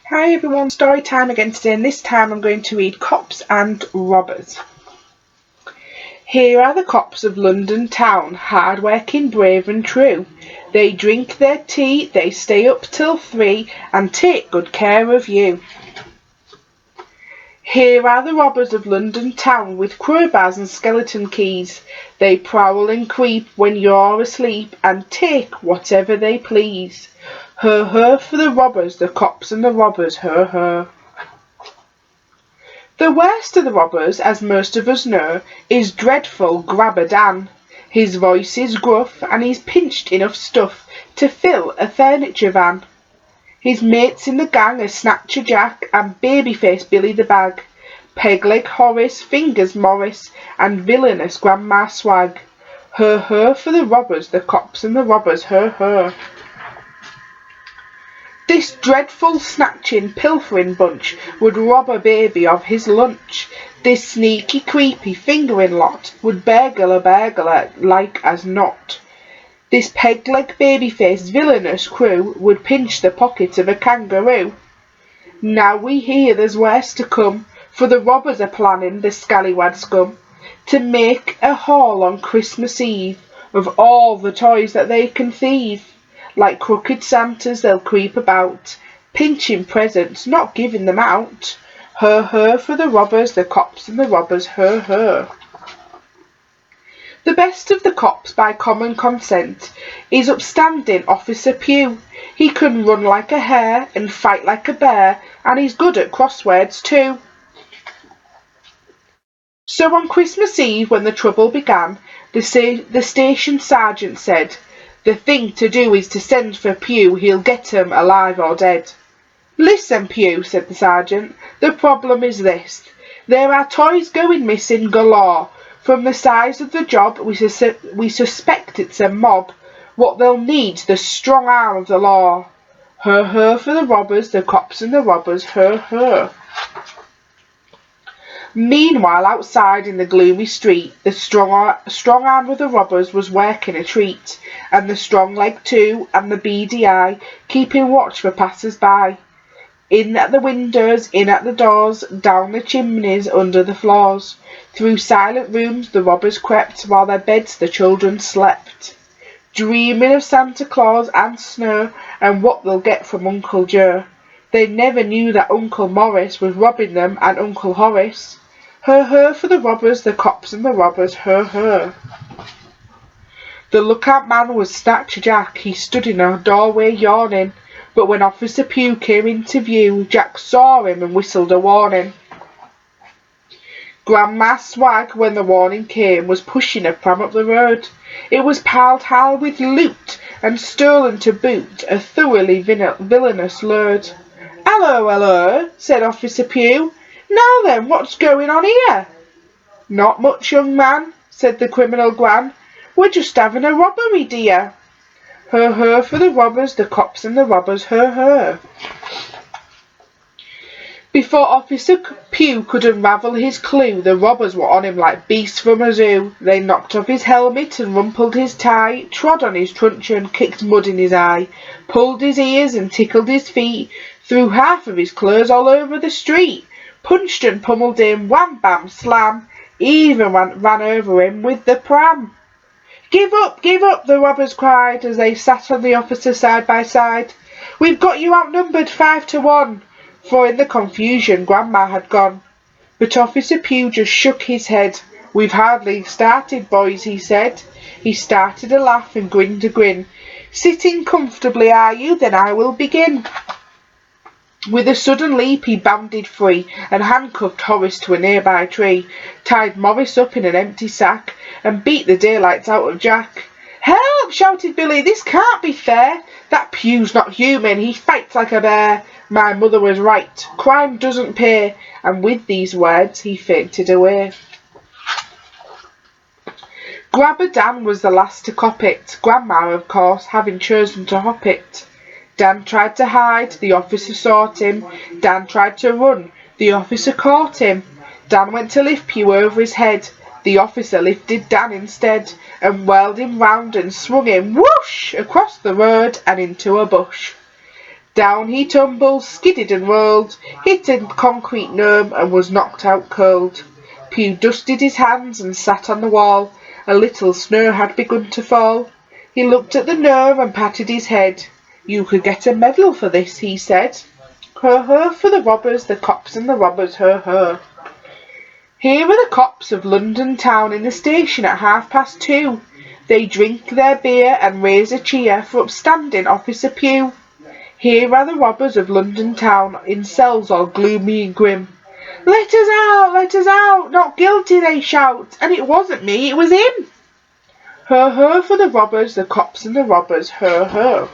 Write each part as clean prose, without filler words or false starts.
Hi everyone, story time again today, and this time I'm going to read Cops and Robbers. Here are the cops of London town, hard-working, brave and true. They drink their tea, they stay up till 3, and take good care of you. Here are the robbers of London town, with crowbars and skeleton keys. They prowl and creep when you're asleep, and take whatever they please. Her, her for the robbers, the cops and the robbers, her, her. The worst of the robbers, as most of us know, is dreadful Grabber Dan. His voice is gruff, and he's pinched enough stuff to fill a furniture van. His mates in the gang are Snatcher Jack and Babyface Billy the Bag, Pegleg Horace, Fingers Morris, and villainous Grandma Swag. Her, her for the robbers, the cops and the robbers, her, her. This dreadful snatching, pilfering bunch would rob a baby of his lunch. This sneaky, creepy, fingering lot would burgle a burglar like as not. This peg-leg, baby-faced, villainous crew would pinch the pocket of a kangaroo. Now we hear there's worse to come, for the robbers are planning, the scallywag scum, to make a haul on Christmas Eve of all the toys that they can thieve. Like crooked Santas they'll creep about, pinching presents, not giving them out. Her, her for the robbers, the cops and the robbers, her, her. The best of the cops, by common consent, is upstanding Officer Pugh. He can run like a hare and fight like a bear, and he's good at crosswords too. So on Christmas Eve, when the trouble began, the station sergeant said, "The thing to do is to send for Pugh, he'll get 'em alive or dead." "Listen, Pugh," said the sergeant, "the problem is this. There are toys going missing galore. From the size of the job, we suspect it's a mob. What they'll need's the strong arm of the law." Her, her for the robbers, the cops and the robbers, her, her. Meanwhile, outside in the gloomy street, the strong arm of the robbers was working a treat, and the strong leg too, and the beady eye, keeping watch for passers-by. In at the windows, in at the doors, down the chimneys, under the floors. Through silent rooms the robbers crept, while their beds the children slept, dreaming of Santa Claus and snow, and what they'll get from Uncle Joe. They never knew that Uncle Morris was robbing them, and Uncle Horace. Her, her for the robbers, the cops and the robbers, her, her. The lookout man was Snatcher Jack. He stood in a doorway yawning, but when Officer Pugh came into view, Jack saw him and whistled a warning. Grandma Swag, when the warning came, was pushing a pram up the road. It was piled high with loot, and stolen to boot, a thoroughly villainous load. "Hallo, hallo," said Officer Pugh. "Now then, what's going on here?" "Not much, young man," said the criminal Gran. "We're just having a robbery, dear." Her, her for the robbers, the cops and the robbers, her, her. Before Officer Pugh could unravel his clue, the robbers were on him like beasts from a zoo. They knocked off his helmet and rumpled his tie, trod on his truncheon, kicked mud in his eye, pulled his ears and tickled his feet, threw half of his clothes all over the street, punched and pummeled him, wham bam slam, even ran over him with the pram. Give up, the robbers cried as they sat on the officer side by side. "We've got you outnumbered 5-1, for in the confusion Grandma had gone. But Officer Pugh just shook his head. "We've hardly started, boys," he said. He started a laugh and grinned a grin. "Sitting comfortably, are you? Then I will begin." With a sudden leap he bounded free, and handcuffed Horace to a nearby tree, tied Morris up in an empty sack, and beat the daylights out of Jack. "Help!" shouted Billy. "This can't be fair. That Pugh's not human. He fights like a bear. My mother was right. Crime doesn't pay." And with these words he fainted away. Grabber Dan was the last to cop it, Grandma, of course, having chosen to hop it. Dan tried to hide, the officer sought him. Dan tried to run, the officer caught him. Dan went to lift Pugh over his head. The officer lifted Dan instead, and whirled him round and swung him, whoosh, across the road and into a bush. Down he tumbled, skidded and rolled, hit a concrete gnome and was knocked out cold. Pew dusted his hands and sat on the wall. A little snow had begun to fall. He looked at the gnome and patted his head. You could get a medal for this, he said. Ho ho for the robbers, the cops and the robbers, ho ho. Here are the cops of London town in the station at 2:30. They drink their beer and raise a cheer for upstanding Officer Pew. Here are the robbers of London town in cells all gloomy and grim. Let us out, not guilty, they shout, and it wasn't me, it was him. Ho ho for the robbers, the cops and the robbers, ho ho.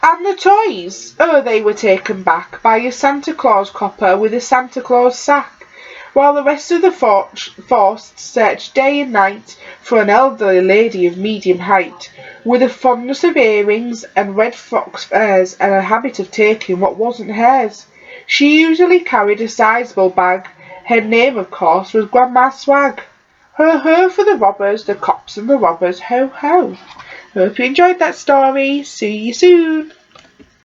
And the toys, oh, they were taken back by a Santa Claus copper with a Santa Claus sack, while the rest of the force searched day and night for an elderly lady of medium height, with a fondness of earrings and red fox airs and a habit of taking what wasn't hers. She usually carried a sizable bag. Her name, of course, was Grandma Swag. Ho ho for the robbers, the cops and the robbers, ho ho. Hope you enjoyed that story. See you soon.